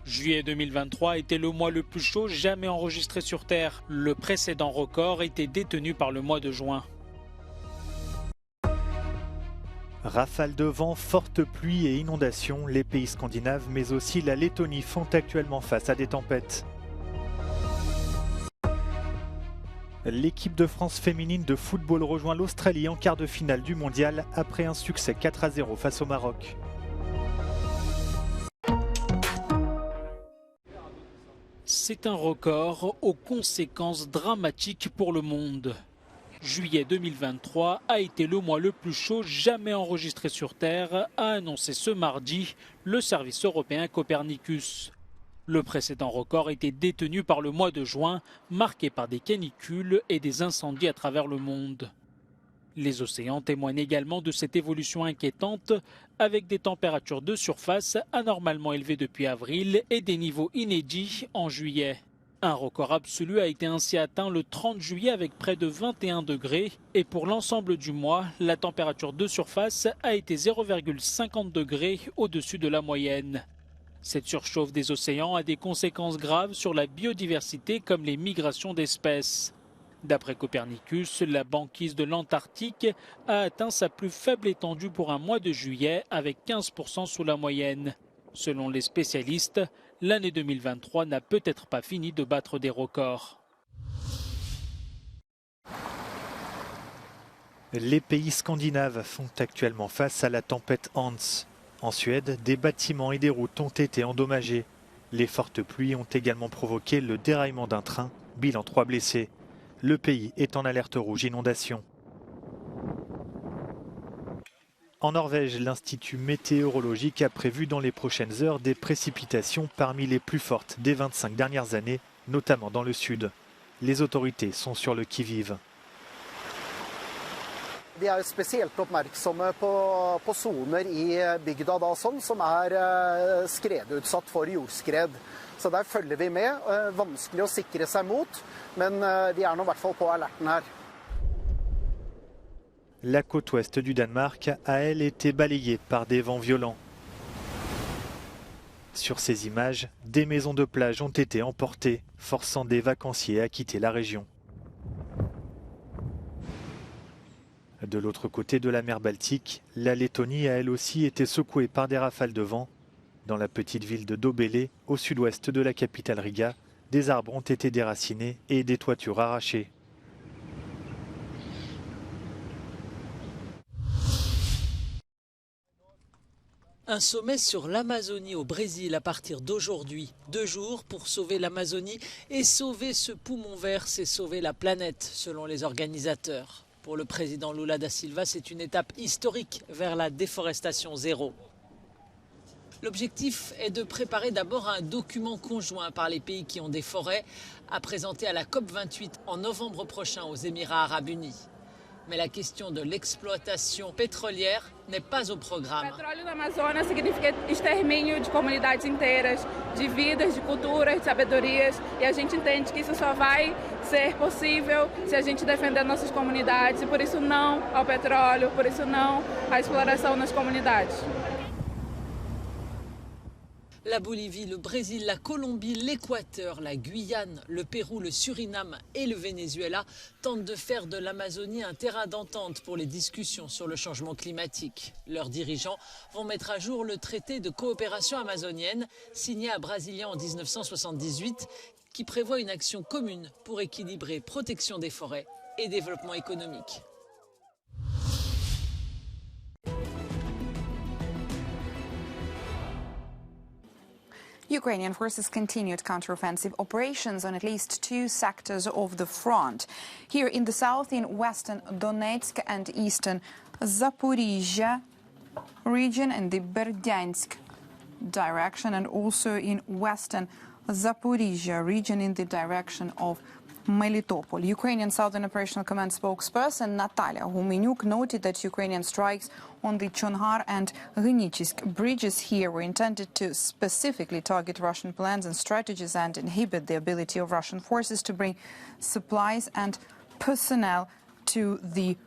Juillet 2023 était le mois le plus chaud jamais enregistré sur Terre. Le précédent record était détenu par le mois de juin. Rafales de vent, fortes pluies et inondations, les pays scandinaves mais aussi la Lettonie font actuellement face à des tempêtes. L'équipe de France féminine de football rejoint l'Australie en quart de finale du mondial après un succès 4-0 face au Maroc. C'est un record aux conséquences dramatiques pour le monde. Juillet 2023 a été le mois le plus chaud jamais enregistré sur Terre, a annoncé ce mardi le service européen Copernicus. Le précédent record était détenu par le mois de juin, marqué par des canicules et des incendies à travers le monde. Les océans témoignent également de cette évolution inquiétante, avec des températures de surface anormalement élevées depuis avril et des niveaux inédits en juillet. Un record absolu a été ainsi atteint le 30 juillet avec près de 21 degrés et pour l'ensemble du mois, la température de surface a été 0,50 degrés au-dessus de la moyenne. Cette surchauffe des océans a des conséquences graves sur la biodiversité comme les migrations d'espèces. D'après Copernicus, la banquise de l'Antarctique a atteint sa plus faible étendue pour un mois de juillet avec 15% sous la moyenne. Selon les spécialistes, l'année 2023 n'a peut-être pas fini de battre des records. Les pays scandinaves font actuellement face à la tempête Hans. En Suède, des bâtiments et des routes ont été endommagés. Les fortes pluies ont également provoqué le déraillement d'un train, bilan 3 blessés. Le pays est en alerte rouge inondation. En Norvège, l'Institut météorologique a prévu dans les prochaines heures des précipitations parmi les plus fortes des 25 dernières années, notamment dans le sud. Les autorités sont sur le qui-vive. Vi er spesielt oppmerksomme på soner i bygda som skredutsatt for jordskred. Så der følger vi med. Vanskelig å sikre seg mot, men vi er nå I hvert fall på alerten her. La côte ouest du Danemark a, elle, été balayée par des vents violents. Sur ces images, des maisons de plage ont été emportées, forçant des vacanciers à quitter la région. De l'autre côté de la mer Baltique, la Lettonie a elle aussi été secouée par des rafales de vent. Dans la petite ville de Dobele, au sud-ouest de la capitale Riga, des arbres ont été déracinés et des toitures arrachées. Un sommet sur l'Amazonie au Brésil à partir d'aujourd'hui. 2 jours pour sauver l'Amazonie et sauver ce poumon vert, c'est sauver la planète, selon les organisateurs. Pour le président Lula da Silva, c'est une étape historique vers la déforestation zéro. L'objectif est de préparer d'abord un document conjoint par les pays qui ont des forêts à présenter à la COP28 en novembre prochain aux Émirats arabes unis. Mais la question de l'exploitation pétrolière n'est pas au programme. O petróleo na Amazônia significa extermínio de comunidades inteiras, de vidas, de culturas, de sabedorias, e a gente entende que isso só vai ser possível se a gente defender nossas comunidades, e por isso não ao petróleo, por isso não à exploração nas comunidades. La Bolivie, le Brésil, la Colombie, l'Équateur, la Guyane, le Pérou, le Suriname et le Venezuela tentent de faire de l'Amazonie un terrain d'entente pour les discussions sur le changement climatique. Leurs dirigeants vont mettre à jour le traité de coopération amazonienne signé à Brasilia en 1978 qui prévoit une action commune pour équilibrer protection des forêts et développement économique. Ukrainian forces continued counteroffensive operations on at least 2 sectors of the front. Here in the south, in western Donetsk and eastern Zaporizhia region, in the Berdyansk direction, and also in western Zaporizhia region in the direction of Melitopol. Ukrainian Southern Operational Command spokesperson Natalia Humenyuk noted that Ukrainian strikes on the Chonhar and Gnichisk bridges here were intended to specifically target Russian plans and strategies and inhibit the ability of Russian forces to bring supplies and personnel to the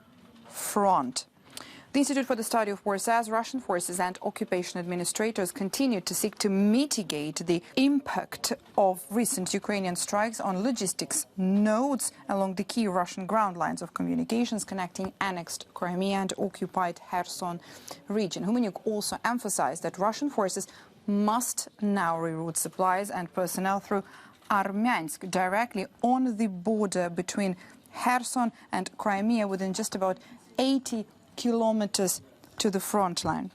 front. The Institute for the Study of War says Russian forces and occupation administrators continue to seek to mitigate the impact of recent Ukrainian strikes on logistics nodes along the key Russian ground lines of communications connecting annexed Crimea and occupied Kherson region. Humenyuk also emphasized that Russian forces must now reroute supplies and personnel through Armyansk directly on the border between Kherson and Crimea within just about 80 kilometers to the front line.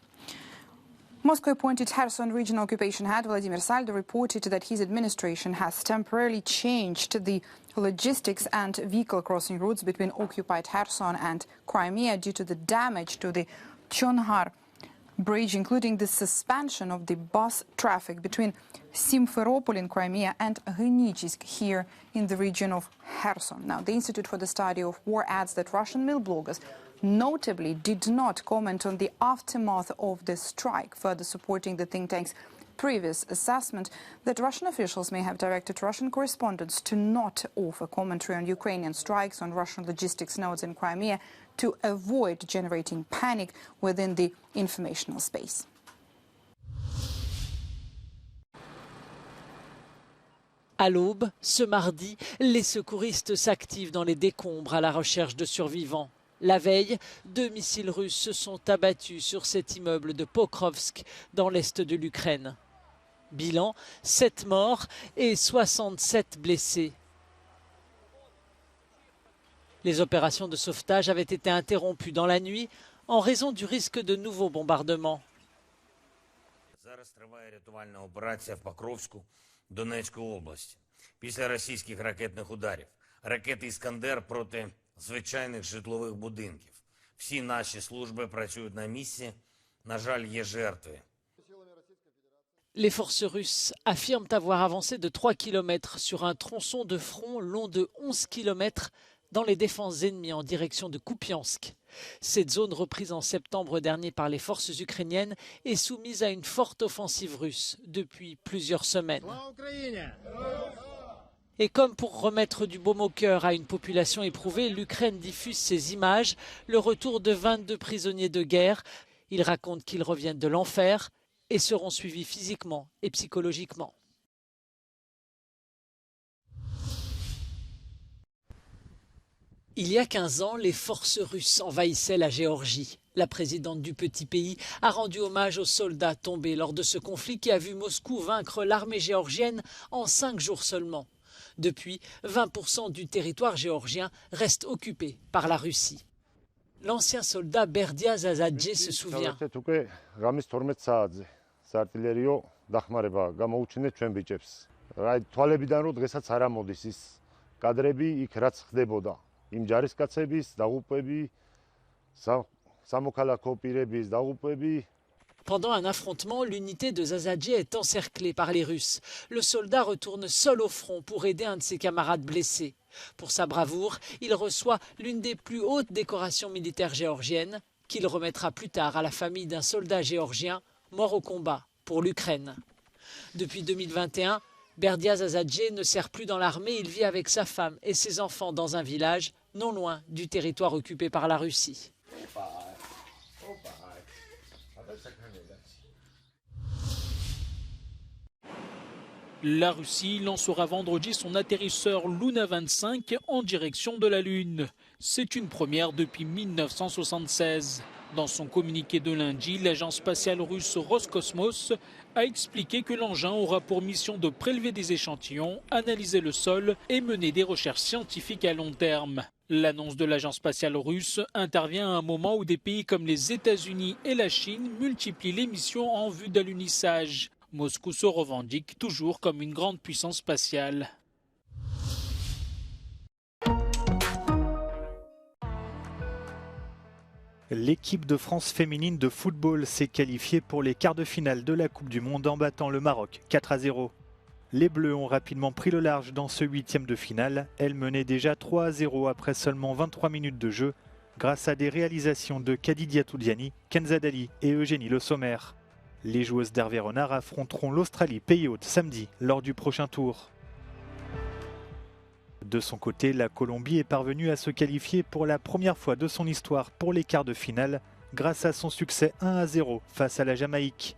Moscow-appointed Kherson regional occupation head Vladimir Saldo reported that his administration has temporarily changed the logistics and vehicle crossing routes between occupied Kherson and Crimea due to the damage to the Chonhar bridge, including the suspension of the bus traffic between Simferopol in Crimea and Genichisk here in the region of Kherson. Now, the Institute for the Study of War adds that Russian mill bloggers notably did not comment on the aftermath of the strike, further supporting the think tank's previous assessment that Russian officials may have directed Russian correspondents to not offer commentary on Ukrainian strikes on Russian logistics nodes in Crimea to avoid generating panic within the informational space. À l'aube, ce mardi, les secouristes s'activent dans les décombres à la recherche de survivants. La veille, 2 missiles russes se sont abattus sur cet immeuble de Pokrovsk, dans l'est de l'Ukraine. Bilan, 7 morts et 67 blessés. Les opérations de sauvetage avaient été interrompues dans la nuit en raison du risque de nouveaux bombardements. Зараз триває рятувальна операція в Покровську Донецької області. Після російських ракетних ударів. Ракети «Іскандер» проти звичайних житлових будинків. Всі наші служби працюють на місці. На жаль, є жертви. Les forces russes affirment avoir avancé de 3 km sur un tronçon de front long de 11 km dans les défenses ennemies en direction de Kupiansk. Cette zone reprise en septembre dernier par les forces ukrainiennes est soumise à une forte offensive russe depuis plusieurs semaines. Et comme pour remettre du baume au cœur à une population éprouvée, l'Ukraine diffuse ces images, le retour de 22 prisonniers de guerre. Ils racontent qu'ils reviennent de l'enfer et seront suivis physiquement et psychologiquement. Il y a 15 ans, les forces russes envahissaient la Géorgie. La présidente du petit pays a rendu hommage aux soldats tombés lors de ce conflit qui a vu Moscou vaincre l'armée géorgienne en 5 jours seulement. Depuis, 20% du territoire géorgien reste occupé par la Russie. L'ancien soldat Berdia Zazadze se souvient. Pendant un affrontement, l'unité de Zazadze est encerclée par les Russes. Le soldat retourne seul au front pour aider un de ses camarades blessés. Pour sa bravoure, il reçoit l'une des plus hautes décorations militaires géorgiennes qu'il remettra plus tard à la famille d'un soldat géorgien mort au combat pour l'Ukraine. Depuis 2021, Berdia Zazadze ne sert plus dans l'armée, il vit avec sa femme et ses enfants dans un village non loin du territoire occupé par la Russie. La Russie lancera vendredi son atterrisseur Luna 25 en direction de la Lune. C'est une première depuis 1976. Dans son communiqué de lundi, l'agence spatiale russe Roscosmos a expliqué que l'engin aura pour mission de prélever des échantillons, analyser le sol et mener des recherches scientifiques à long terme. L'annonce de l'agence spatiale russe intervient à un moment où des pays comme les États-Unis et la Chine multiplient les missions en vue d'alunissage. Moscou se revendique toujours comme une grande puissance spatiale. L'équipe de France féminine de football s'est qualifiée pour les quarts de finale de la Coupe du Monde en battant le Maroc 4-0. Les Bleus ont rapidement pris le large dans ce huitième de finale. Elles menaient déjà 3-0 après seulement 23 minutes de jeu grâce à des réalisations de Khadija Toudiani, Kenza Dali et Eugénie Le Sommer. Les joueuses d'Hervé Renard affronteront l'Australie pays hôte samedi lors du prochain tour. De son côté, la Colombie est parvenue à se qualifier pour la première fois de son histoire pour les quarts de finale grâce à son succès 1-0 face à la Jamaïque.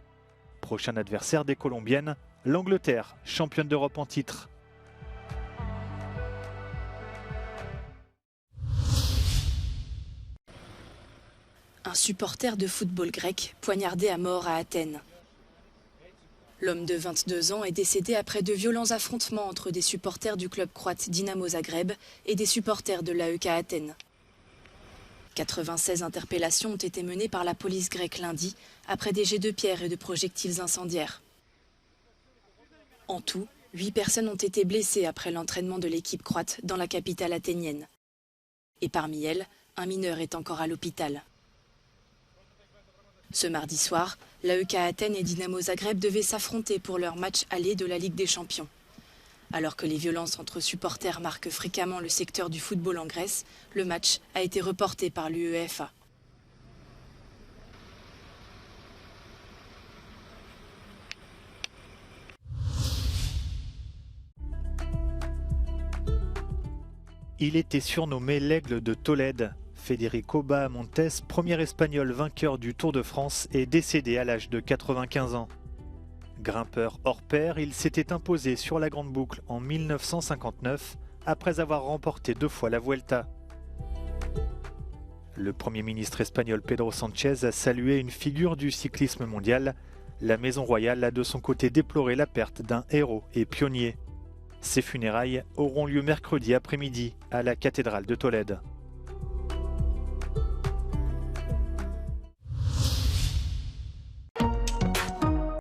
Prochain adversaire des Colombiennes, l'Angleterre, championne d'Europe en titre. Un supporter de football grec poignardé à mort à Athènes. L'homme de 22 ans est décédé après de violents affrontements entre des supporters du club croate Dinamo Zagreb et des supporters de l'AEK Athènes. 96 interpellations ont été menées par la police grecque lundi après des jets de pierre et de projectiles incendiaires. En tout, 8 personnes ont été blessées après l'entraînement de l'équipe croate dans la capitale athénienne. Et parmi elles, un mineur est encore à l'hôpital. Ce mardi soir, l'AEK Athènes et Dinamo Zagreb devaient s'affronter pour leur match aller de la Ligue des Champions. Alors que les violences entre supporters marquent fréquemment le secteur du football en Grèce, le match a été reporté par l'UEFA. Il était surnommé l'Aigle de Tolède. Federico Bahamontes, premier espagnol vainqueur du Tour de France, est décédé à l'âge de 95 ans. Grimpeur hors pair, il s'était imposé sur la Grande Boucle en 1959 après avoir remporté 2 fois la Vuelta. Le Premier ministre espagnol Pedro Sánchez a salué une figure du cyclisme mondial. La Maison Royale a de son côté déploré la perte d'un héros et pionnier. Ses funérailles auront lieu mercredi après-midi à la cathédrale de Tolède.